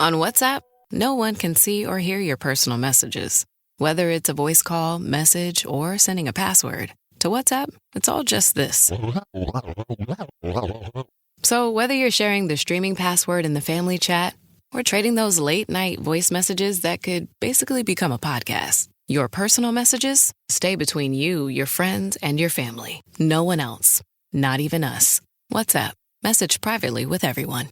On WhatsApp, no one can see or hear your personal messages. Whether it's a voice call, message, or sending a password. To WhatsApp, it's all just this. So whether you're sharing the streaming password in the family chat or trading those late-night voice messages that could basically become a podcast, your personal messages stay between you, your friends, and your family. No one else. Not even us. WhatsApp. Message privately with everyone.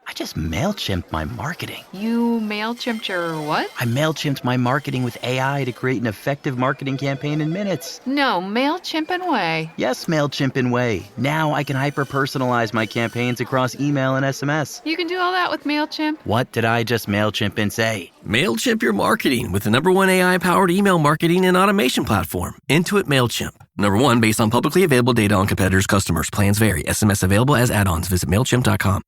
I just MailChimped my marketing. You MailChimped your what? I MailChimped my marketing with AI to create an effective marketing campaign in minutes. No, MailChimp and Way. Yes, MailChimp and Way. Now I can hyper-personalize my campaigns across email and SMS. You can do all that with MailChimp? What did I just MailChimp and say? MailChimp your marketing with the #1 AI-powered email marketing and automation platform, Intuit MailChimp. #1 based on publicly available data on competitors' customers. Plans vary. SMS available as add-ons. Visit MailChimp.com.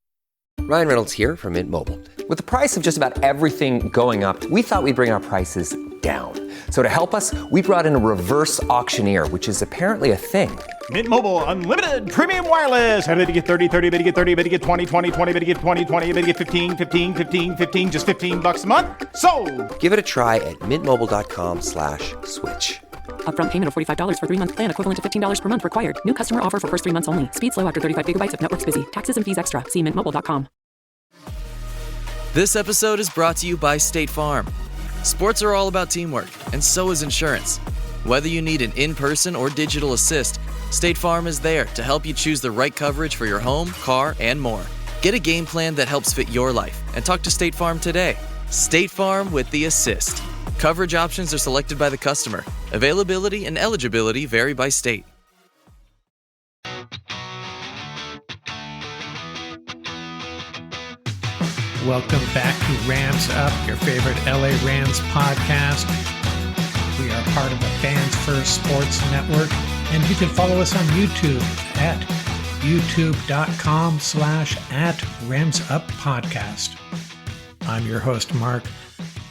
Ryan Reynolds here from Mint Mobile. With the price of just about everything going up, we thought we'd bring our prices down. So to help us, we brought in a reverse auctioneer, which is apparently a thing. Mint Mobile Unlimited Premium Wireless. How to get 30, 30, bit to get 30, bit to get 20, 20, 20, bit to get 20, 20, bit to get 15, 15, 15, 15, just $15 a month? Sold! Give it a try at mintmobile.com/switch. Upfront payment of $45 for 3-month plan, equivalent to $15 per month required. New customer offer for first 3 months only. Speed slow after 35 gigabytes if network's busy. Taxes and fees extra. See mintmobile.com. This episode is brought to you by State Farm. Sports are all about teamwork, and so is insurance. Whether you need an in-person or digital assist, State Farm is there to help you choose the right coverage for your home, car, and more. Get a game plan that helps fit your life and talk to State Farm today. State Farm with the assist. Coverage options are selected by the customer. Availability and eligibility vary by state. Welcome back to Rams Up, your favorite LA Rams podcast. We are part of the Fans First Sports Network, and you can follow us on YouTube at youtube.com/@RamsUpPodcast. I'm your host, Mark.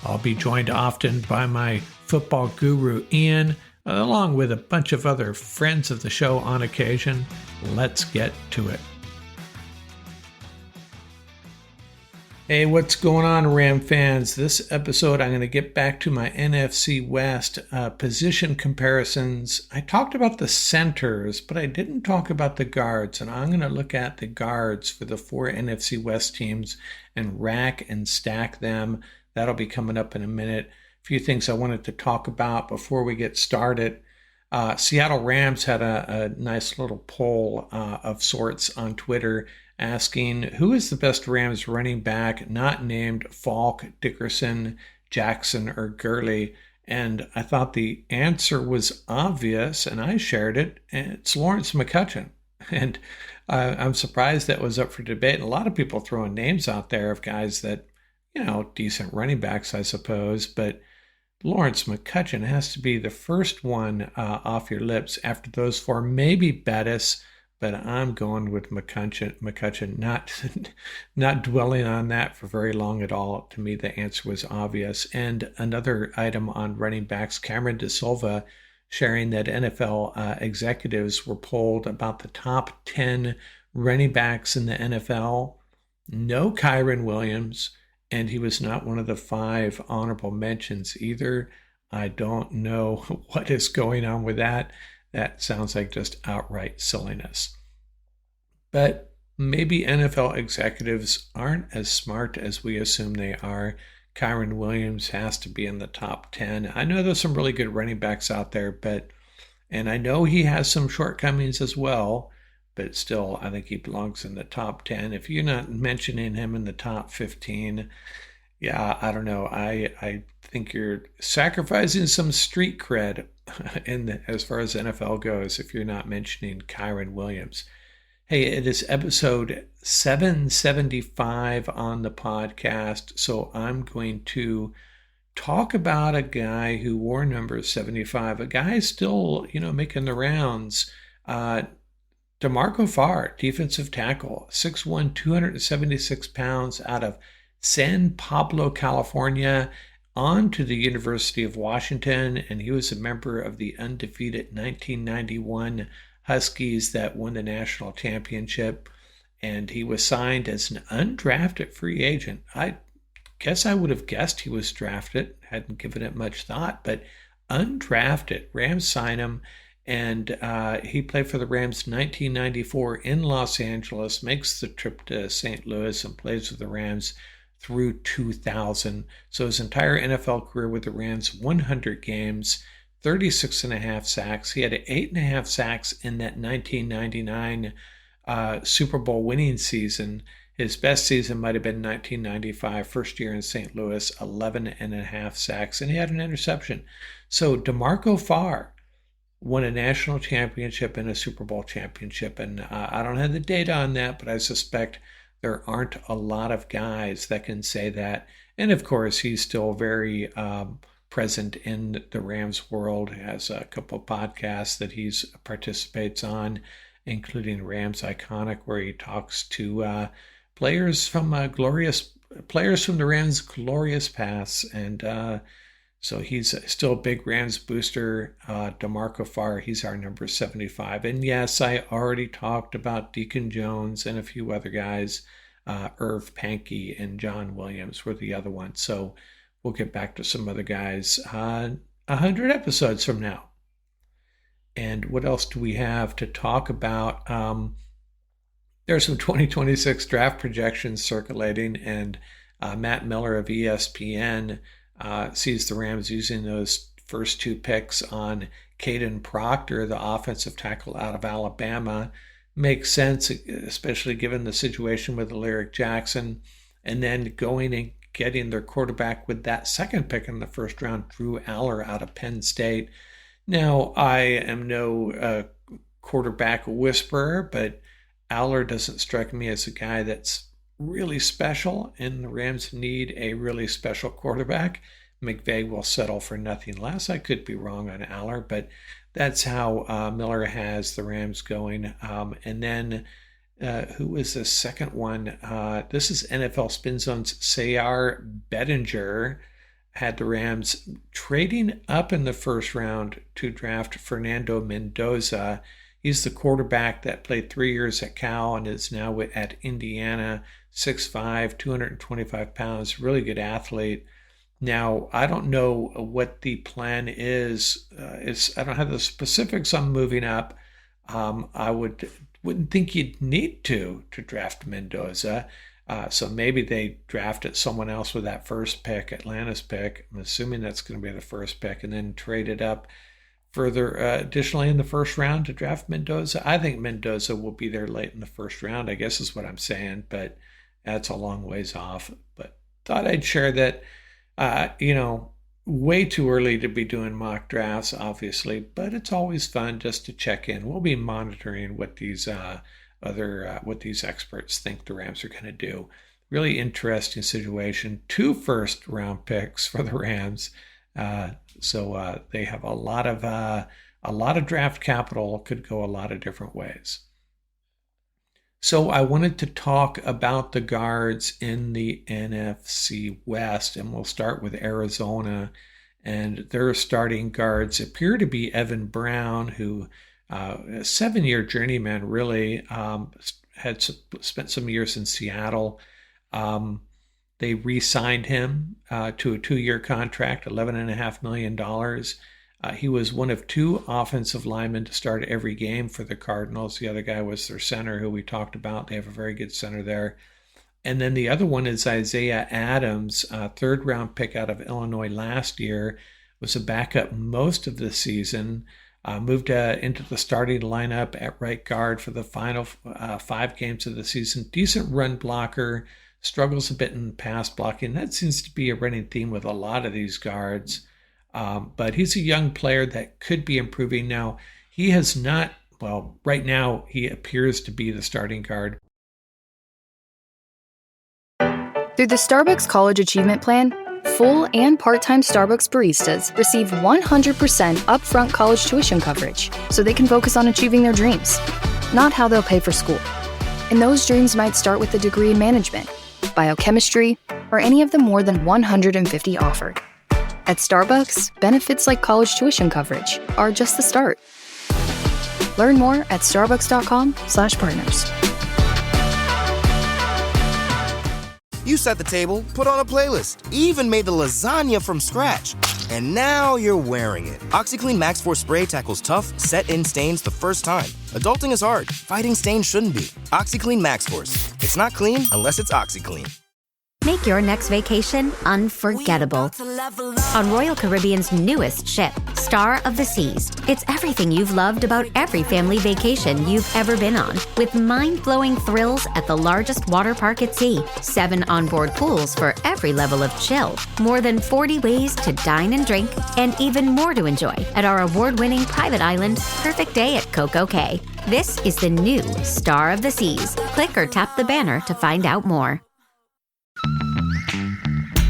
I'll be joined often by my football guru, Ian, along with a bunch of other friends of the show on occasion. Let's get to it. Hey, what's going on, Ram fans? This episode, I'm going to get back to my NFC West position comparisons. I talked about the centers, but I didn't talk about the guards, and I'm going to look at the guards for the 4 NFC West teams and rack and stack them. That'll be coming up in a minute. A few things I wanted to talk about before we get started. Seattle Rams had a nice little poll of sorts on Twitter asking who is the best Rams running back not named Falk, Dickerson, Jackson, or Gurley. And I thought the answer was obvious, and I shared it, and it's Lawrence McCutcheon. And I'm surprised that was up for debate. And a lot of people throwing names out there of guys that, decent running backs, I suppose, but Lawrence McCutcheon has to be the first one off your lips after those 4, maybe Bettis, but I'm going with McCutcheon, not dwelling on that for very long at all. To me, the answer was obvious. And another item on running backs, Cameron DeSilva sharing that NFL executives were polled about the top 10 running backs in the NFL. No Kyren Williams, and he was not one of the 5 honorable mentions either. I don't know what is going on with that. That sounds like just outright silliness. But maybe NFL executives aren't as smart as we assume they are. Kyren Williams has to be in the top 10. I know there's some really good running backs out there, and I know he has some shortcomings as well, but still, I think he belongs in the top 10. If you're not mentioning him in the top 15, yeah, I don't know. I think you're sacrificing some street cred as far as NFL goes if you're not mentioning Kyren Williams. Hey, it is episode 775 on the podcast, so I'm going to talk about a guy who wore number 75, a guy still, making the rounds. DeMarco Farr, defensive tackle, 6'1", 276 pounds, out of San Pablo, California, on to the University of Washington, and he was a member of the undefeated 1991 Huskies that won the national championship. and he was signed as an undrafted free agent. I guess I would have guessed he was drafted, hadn't given it much thought, but undrafted. Rams sign him, and he played for the Rams 1994 in Los Angeles, makes the trip to St. Louis, and plays with the Rams through 2000. So his entire NFL career with the Rams, 100 games, 36.5 sacks. He had 8.5 sacks in that 1999 Super Bowl winning season. His best season might have been 1995, first year in St. Louis, 11.5 sacks, and he had an interception. So DeMarco Farr won a national championship and a Super Bowl championship, and I don't have the data on that, but I suspect there aren't a lot of guys that can say that. And of course, he's still very present in the Rams world. He has a couple of podcasts that he participates on, including Rams Iconic, where he talks to players from the Rams' glorious past. And so he's still a big Rams booster. DeMarco Farr, he's our number 75. And yes, I already talked about Deacon Jones and a few other guys. Irv Pankey and John Williams were the other ones. So we'll get back to some other guys 100 episodes from now. And what else do we have to talk about? There's some 2026 draft projections circulating, and Matt Miller of ESPN sees the Rams using those first two picks on Caden Proctor, the offensive tackle out of Alabama. Makes sense, especially given the situation with Alaric Jackson, and then going and getting their quarterback with that second pick in the first round, Drew Aller out of Penn State. Now, I am no quarterback whisperer, but Aller doesn't strike me as a guy that's really special, and the Rams need a really special quarterback. McVay will settle for nothing less. I could be wrong on Aller, but that's how Miller has the Rams going. And then who is the second one? This is NFL Spin Zone's Sayar Bettinger, had the Rams trading up in the first round to draft Fernando Mendoza. He's the quarterback that played 3 years at Cal and is now at Indiana, 6'5", 225 pounds, really good athlete. Now, I don't know what the plan is. I don't have the specifics on moving up. I wouldn't think you'd need to draft Mendoza. So maybe they drafted someone else with that first pick, Atlanta's pick. I'm assuming that's going to be the first pick, and then traded up further additionally in the first round to draft Mendoza. I think Mendoza will be there late in the first round, I guess is what I'm saying, but that's a long ways off. But thought I'd share that. Way too early to be doing mock drafts, obviously, but it's always fun just to check in. We'll be monitoring what these what these experts think the Rams are going to do. Really interesting situation. 2 first-round picks for the Rams, so they have a lot of draft capital. Could go a lot of different ways. So I wanted to talk about the guards in the NFC West, and we'll start with Arizona. And their starting guards appear to be Evan Brown, who a 7-year journeyman, really had spent some years in Seattle. They re-signed him to a 2-year contract, $11.5 million. He was one of 2 offensive linemen to start every game for the Cardinals. The other guy was their center, who we talked about. They have a very good center there. And then the other one is Isaiah Adams, a 3rd-round pick out of Illinois last year. Was a backup most of the season. Moved into the starting lineup at right guard for the final 5 games of the season. Decent run blocker. Struggles a bit in pass blocking. That seems to be a running theme with a lot of these guards. But he's a young player that could be improving. Now, he has not, right now he appears to be the starting guard. Through the Starbucks College Achievement Plan, full and part-time Starbucks baristas receive 100% upfront college tuition coverage so they can focus on achieving their dreams, not how they'll pay for school. And those dreams might start with a degree in management, biochemistry, or any of the more than 150 offered. At Starbucks, benefits like college tuition coverage are just the start. Learn more at starbucks.com/partners. You set the table, put on a playlist, even made the lasagna from scratch. And now you're wearing it. OxyClean Max Force Spray tackles tough, set-in stains the first time. Adulting is hard. Fighting stains shouldn't be. OxyClean Max Force. It's not clean unless it's OxyClean. Make your next vacation unforgettable on Royal Caribbean's newest ship, Star of the Seas. It's everything you've loved about every family vacation you've ever been on, with mind-blowing thrills at the largest water park at sea, 7 onboard pools for every level of chill, more than 40 ways to dine and drink, and even more to enjoy at our award-winning private island, Perfect Day at Coco Cay. This is the new Star of the Seas. Click or tap the banner to find out more.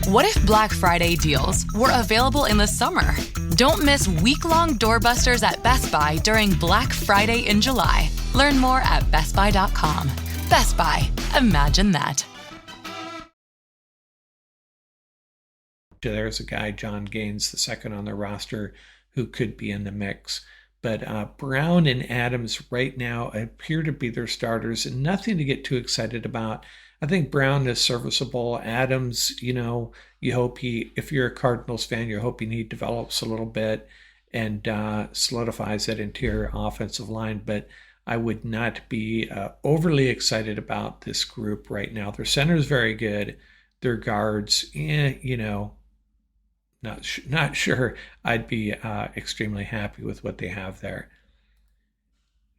What if Black Friday deals were available in the summer? Don't miss week-long doorbusters at Best Buy during Black Friday in July. Learn more at bestbuy.com. Best Buy. Imagine that. There's a guy, John Gaines, the second on the roster, who could be in the mix. But Brown and Adams right now appear to be their starters, and nothing to get too excited about. I think Brown is serviceable. Adams, you hope if you're a Cardinals fan, you're hoping he develops a little bit and solidifies that interior offensive line. But I would not be overly excited about this group right now. Their center is very good. Their guards, not sure I'd be extremely happy with what they have there.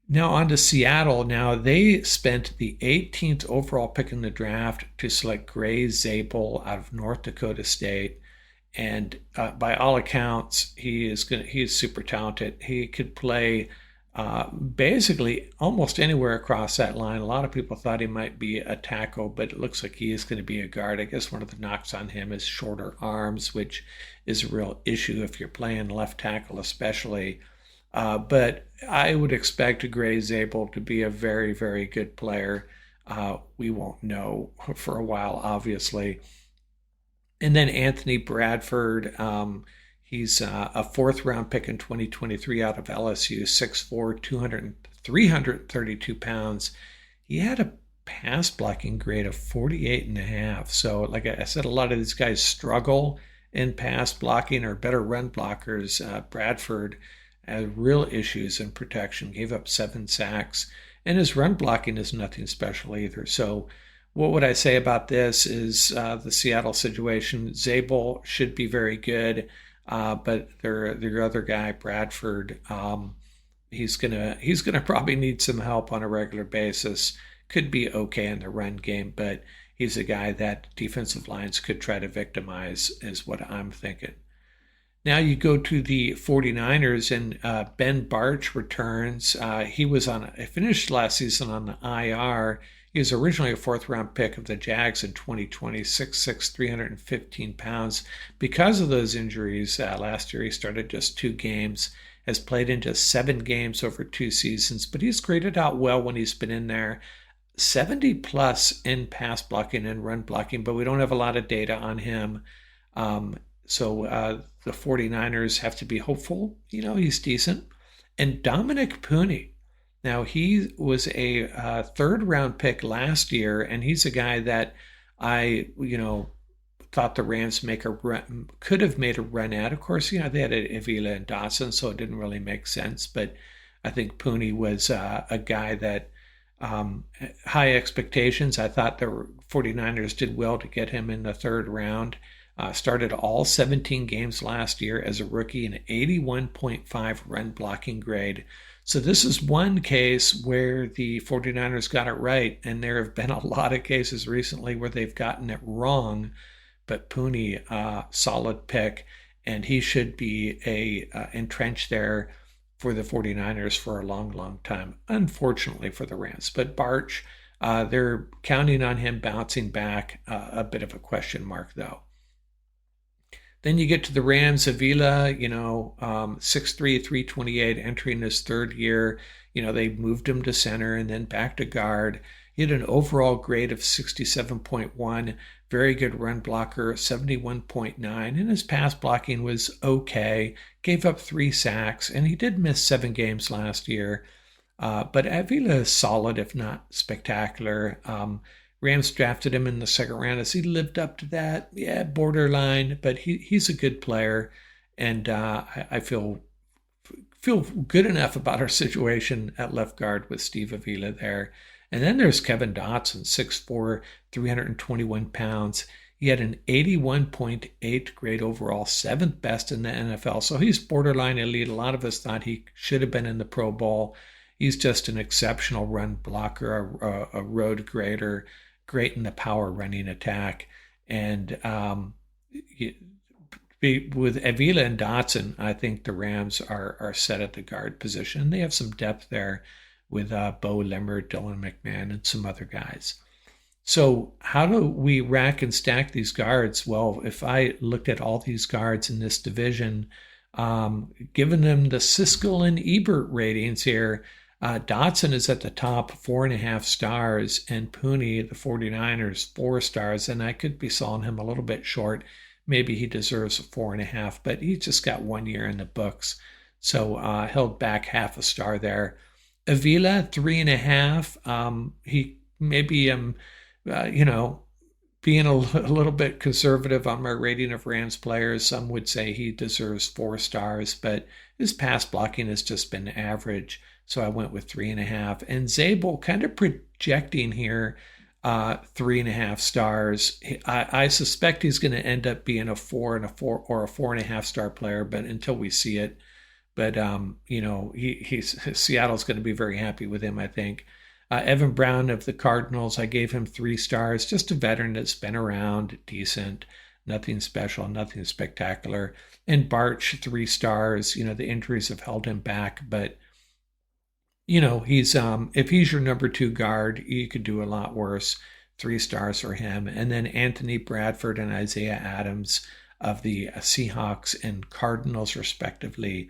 Now on to Seattle. Now they spent the 18th overall pick in the draft to select Gray Zabel out of North Dakota State, and by all accounts, he's super talented. He could play basically almost anywhere across that line. A lot of people thought he might be a tackle, but it looks like he is going to be a guard. I guess one of the knocks on him is shorter arms, which is a real issue if you're playing left tackle especially. But I would expect Gray Zabel to be a very, very good player. We won't know for a while, obviously. And then Anthony Bradford, he's a fourth-round pick in 2023 out of LSU, 6'4", 332 pounds. He had a pass blocking grade of 48.5. So like I said, a lot of these guys struggle in pass blocking or better run blockers. Bradford had real issues in protection, gave up 7 sacks, and his run blocking is nothing special either. So what would I say about this is the Seattle situation. Zabel should be very good, but their other guy, Bradford, he's gonna probably need some help on a regular basis. Could be okay in the run game, but he's a guy that defensive lines could try to victimize, is what I'm thinking. Now you go to the 49ers, and Ben Bartch returns. He finished last season on the IR. He was originally a fourth-round pick of the Jags in 2020, 6'6", 315 pounds. Because of those injuries, last year he started just 2 games, has played in just 7 games over 2 seasons, but he's graded out well when he's been in there. 70-plus in pass blocking and run blocking, but we don't have a lot of data on him. So the 49ers have to be hopeful. He's decent. And Dominic Pooney. Now, he was a third-round pick last year, and he's a guy that I, thought the Rams could have made a run at. Of course, they had Avila and Dawson, so it didn't really make sense. But I think Pooney was a guy that high expectations. I thought the 49ers did well to get him in the third round. Started all 17 games last year as a rookie, an 81.5 run blocking grade. So this is one case where the 49ers got it right, and there have been a lot of cases recently where they've gotten it wrong. But Pooney, solid pick, and he should be entrenched there for the 49ers for a long, long time, unfortunately for the Rams. But Bartch, they're counting on him bouncing back, a bit of a question mark, though. Then you get to the Rams. Avila, 6'3", 328, entering his third year. They moved him to center and then back to guard. He had an overall grade of 67.1, very good run blocker, 71.9, and his pass blocking was okay. Gave up 3 sacks, and he did miss 7 games last year. But Avila is solid, if not spectacular. Rams drafted him in the second round. Has he lived up to that? Yeah, borderline, but he's a good player. And I feel good enough about our situation at left guard with Steve Avila there. And then there's Kevin Dotson, 6'4", 321 pounds. He had an 81.8 grade overall, 7th best in the NFL. So he's borderline elite. A lot of us thought he should have been in the Pro Bowl. He's just an exceptional run blocker, a road grader, great in the power running attack. And with Avila and Dotson, I think the Rams are set at the guard position. They have some depth there with Bo Limmer, Dylan McMahon, and some other guys. So how do we rack and stack these guards? Well, if I looked at all these guards in this division, given them the Siskel and Ebert ratings here, Dotson is at the top, 4.5 stars, and Pooney, the 49ers, 4 stars, and I could be selling him a little bit short. Maybe he deserves a 4.5, but he just got 1 year in the books, so held back half a star there. Avila, 3.5. He maybe being a little bit conservative on my rating of Rams players. Some would say he deserves 4 stars, but his pass blocking has just been average, so I went with 3.5. And Zabel kind of projecting here 3.5 stars. I suspect he's going to end up being a 4 and a 4 or a 4.5 star player, but until we see it. But Seattle's going to be very happy with him, I think. Evan Brown of the Cardinals, I gave him 3 stars. Just a veteran that's been around, decent, nothing special, nothing spectacular. And Barch, 3 stars. The injuries have held him back, but he's if he's your number 2 guard, you could do a lot worse. 3 stars for him. And then Anthony Bradford and Isaiah Adams of the Seahawks and Cardinals, respectively,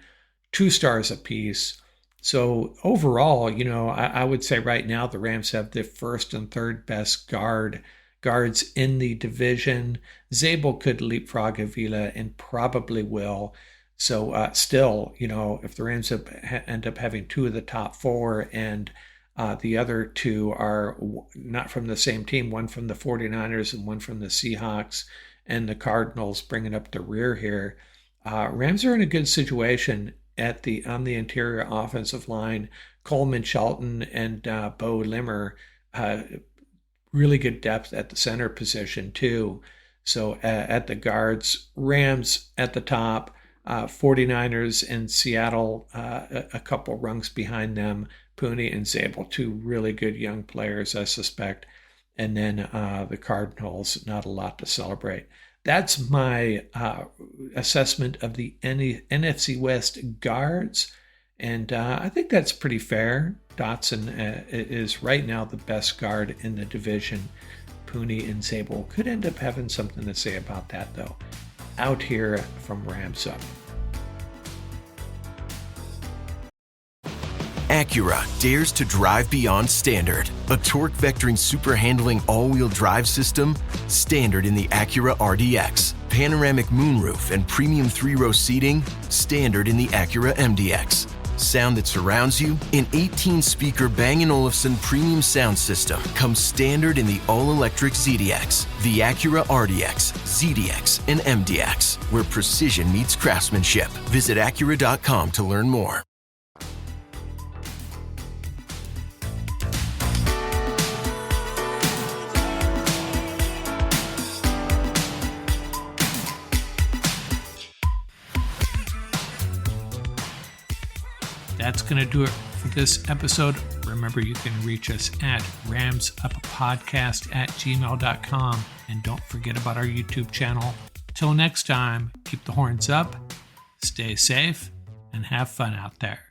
2 stars apiece. So overall, I would say right now the Rams have the first and third best guards in the division. Zabel could leapfrog Avila and probably will. So still, if the Rams end up having 2 of the top 4 and the other 2 are not from the same team, one from the 49ers and one from the Seahawks, and the Cardinals bringing up the rear here, Rams are in a good situation on the interior offensive line. Coleman Shelton and Bo Limmer, really good depth at the center position too. So at the guards, Rams at the top, 49ers and Seattle a couple rungs behind them, Pooney and Zabel, 2 really good young players, I suspect. And then the Cardinals, not a lot to celebrate. That's my assessment of the NFC West guards, and I think that's pretty fair. Dotson is right now the best guard in the division. Pooney and Zabel could end up having something to say about that, though. Out here from Rams Up. Acura dares to drive beyond standard. A torque vectoring super handling all-wheel drive system, standard in the Acura RDX. Panoramic moonroof and premium 3-row seating, standard in the Acura MDX. Sound that surrounds you, an 18-speaker Bang & Olufsen premium sound system comes standard in the all-electric ZDX. The Acura RDX, ZDX, and MDX, where precision meets craftsmanship. Visit Acura.com to learn more. That's going to do it for this episode. Remember, you can reach us at ramsuppodcast@gmail.com. And don't forget about our YouTube channel. Till next time, keep the horns up, stay safe, and have fun out there.